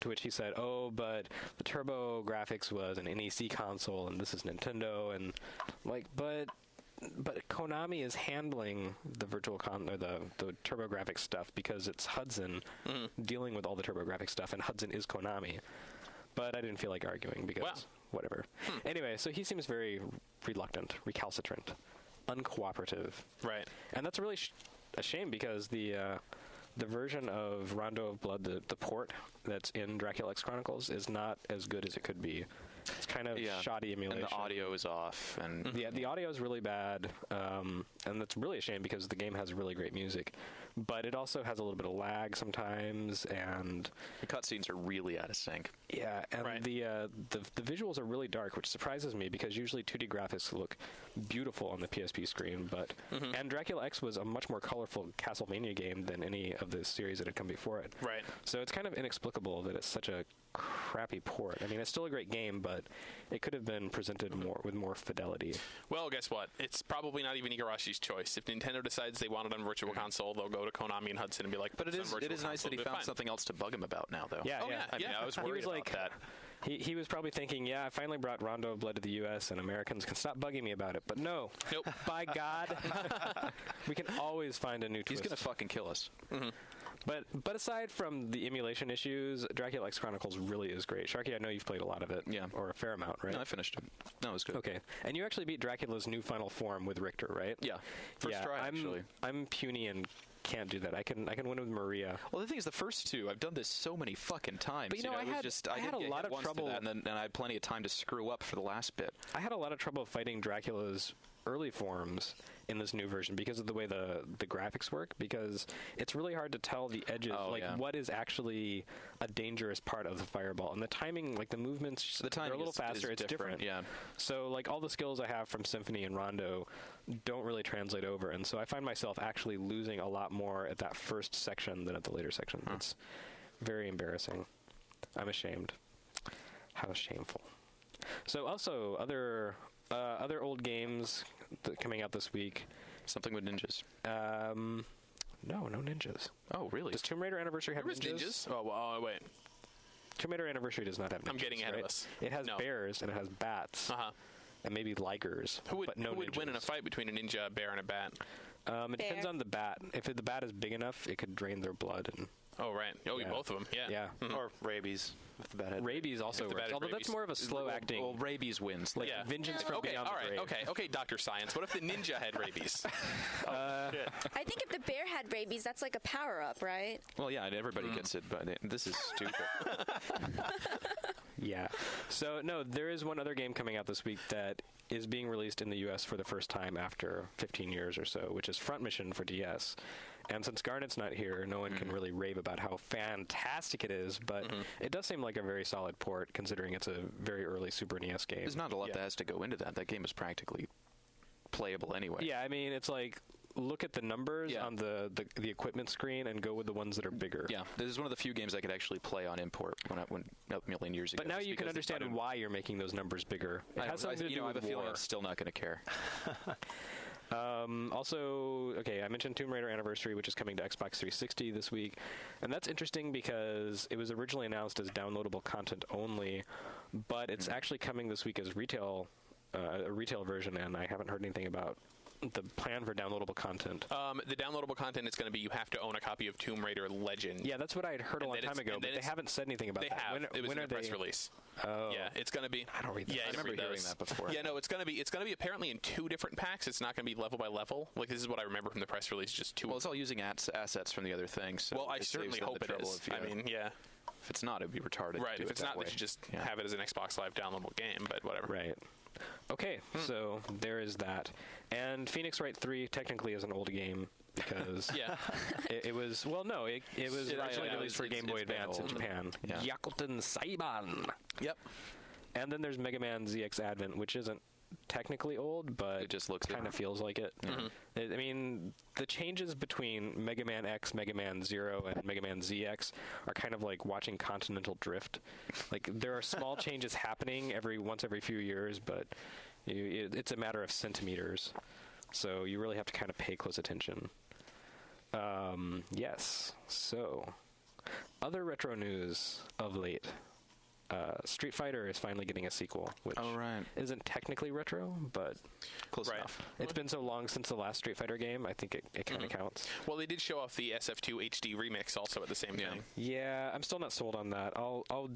To which he said, "Oh, but the Turbo Graphics was an NEC console, and this is Nintendo." And but Konami is handling the the TurboGrafx stuff because it's Hudson dealing with all the TurboGrafx stuff, and Hudson is Konami. But I didn't feel like arguing because whatever. Anyway, so he seems very reluctant, recalcitrant, uncooperative. Right. And that's really a shame because the version of Rondo of Blood, the port that's in Dracula X Chronicles, is not as good as it could be. It's kind of shoddy emulation. And the audio is off. And yeah, the audio is really bad, and that's really a shame because the game has really great music. But it also has a little bit of lag sometimes, and the cutscenes are really out of sync. Yeah, and the visuals are really dark, which surprises me because usually 2D graphics look beautiful on the PSP screen. But and Dracula X was a much more colorful Castlevania game than any of the series that had come before it. Right. So it's kind of inexplicable that it's such a crappy port. I mean, it's still a great game, but it could have been presented with more fidelity. Well, guess what? It's probably not even Igarashi's choice. If Nintendo decides they want it on Virtual Console, they'll go to Konami and Hudson and be like, but it is nice that he found something else to bug him about now, though. Yeah, I mean, I was worried about that. He was probably thinking, I finally brought Rondo of Blood to the U.S. and Americans can stop bugging me about it. But no. Nope. By God. We can always find a new twist. He's going to fucking kill us. But aside from the emulation issues, Dracula X Chronicles really is great. Sharky, I know you've played a lot of it. Yeah. Or a fair amount, right? No, I finished it. No, it was good. Okay. And you actually beat Dracula's new final form with Richter, right? Yeah. First try, actually. I'm puny and can't do that. I can win with Maria. Well, the thing is, the first two, I've done this so many fucking times. But I had a lot of trouble, and I had plenty of time to screw up for the last bit. I had a lot of trouble fighting Dracula's early forms in this new version because of the way the graphics work, because it's really hard to tell the edges, what is actually a dangerous part of the fireball. And the timing, like the movements, they're a little faster. It's different. Yeah. So like all the skills I have from Symphony and Rondo don't really translate over. And so I find myself actually losing a lot more at that first section than at the later section. It's very embarrassing. I'm ashamed. How shameful. So also other old games coming out this week. Something with ninjas. No ninjas. Oh, really? Does Tomb Raider Anniversary have ninjas? Oh, well, wait. Tomb Raider Anniversary does not have ninjas. I'm getting ahead of us. It has bears and it has bats. And maybe ligers. Who would win in a fight between a ninja, a bear, and a bat? It depends on the bat. If the bat is big enough, it could drain their blood. Oh, right. Oh, both of them. Yeah. Yeah. Or rabies. If the bat had rabies also works. Although that's more of a slow acting. Well, rabies wins. Like vengeance from beyond the grave. Okay, Dr. Science. What if the ninja had rabies? I think if the bear had rabies, that's like a power-up, right? Well, yeah, and everybody gets it, but this is stupid. Yeah. So, no, there is one other game coming out this week that is being released in the U.S. for the first time after 15 years or so, which is Front Mission for DS. And since Garnet's not here, no one can really rave about how fantastic it is, but it does seem like a very solid port, considering it's a very early Super NES game. There's not a lot that has to go into that. That game is practically playable anyway. Yeah, I mean, it's like, look at the numbers on the equipment screen and go with the ones that are bigger. Yeah, this is one of the few games I could actually play on import when a million years ago. But now you can understand why you're making those numbers bigger. It has something to do with I have a feeling war. I'm still not going to care. Also, I mentioned Tomb Raider Anniversary, which is coming to Xbox 360 this week. And that's interesting because it was originally announced as downloadable content only, but it's actually coming this week as a retail version, and I haven't heard anything about the plan for downloadable content. The downloadable content is going to be you have to own a copy of Tomb Raider Legend. Yeah, it's what I had heard a long time ago, but they haven't said anything about that. They have. It was in a press release. Oh. Yeah, it's going to be. I don't read that. Yeah, I remember hearing that before. Yeah, no, it's going to be apparently in 2 different packs. It's not going to be level by level. Like, this is what I remember from the press release, just 2. Well, it's all using assets from the other things. So well, I certainly hope it is. I mean, yeah. If it's not, it'd be retarded. Right. If it's not, they should just have it as an Xbox Live downloadable game, but whatever. Right. Okay, so there is that. And Phoenix Wright 3 technically is an old game because it was originally released for Game Boy Advance in Japan. Yeah. Yakuten Saiban. Yep. And then there's Mega Man ZX Advent, which isn't technically old, but it just looks kind of feels like it. I mean, the changes between Mega Man X, Mega Man Zero, and Mega Man ZX are kind of like watching continental drift. Like, there are small changes happening once every few years, but it's a matter of centimeters. So you really have to kind of pay close attention. Yes. So Other retro news of late. Street Fighter is finally getting a sequel, which isn't technically retro, but close enough. It's been so long since the last Street Fighter game, I think it kind of counts. Well, they did show off the SF2 HD remix also at the same time. Yeah, I'm still not sold on that. I'll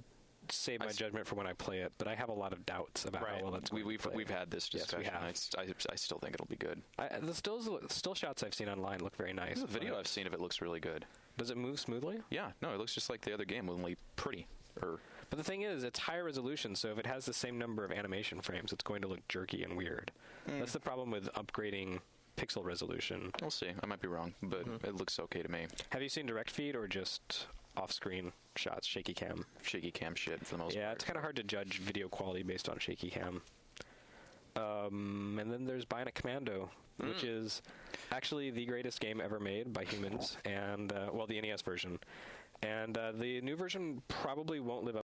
save my judgment for when I play it, but I have a lot of doubts about how well it's going to play. We've had this discussion. Yes, we have. I still think it'll be good. The still shots I've seen online look very nice. The video I've seen of it looks really good. Does it move smoothly? Yeah, no, it looks just like the other game, only pretty. But the thing is, it's higher resolution, so if it has the same number of animation frames, it's going to look jerky and weird. That's the problem with upgrading pixel resolution. We'll see. I might be wrong, but it looks okay to me. Have you seen direct feed or just off-screen shots, shaky cam? Shaky cam shit for the most part. Yeah, it's kind of hard to judge video quality based on shaky cam. And then there's Bionic Commando, which is actually the greatest game ever made by humans, and the NES version. And the new version probably won't live up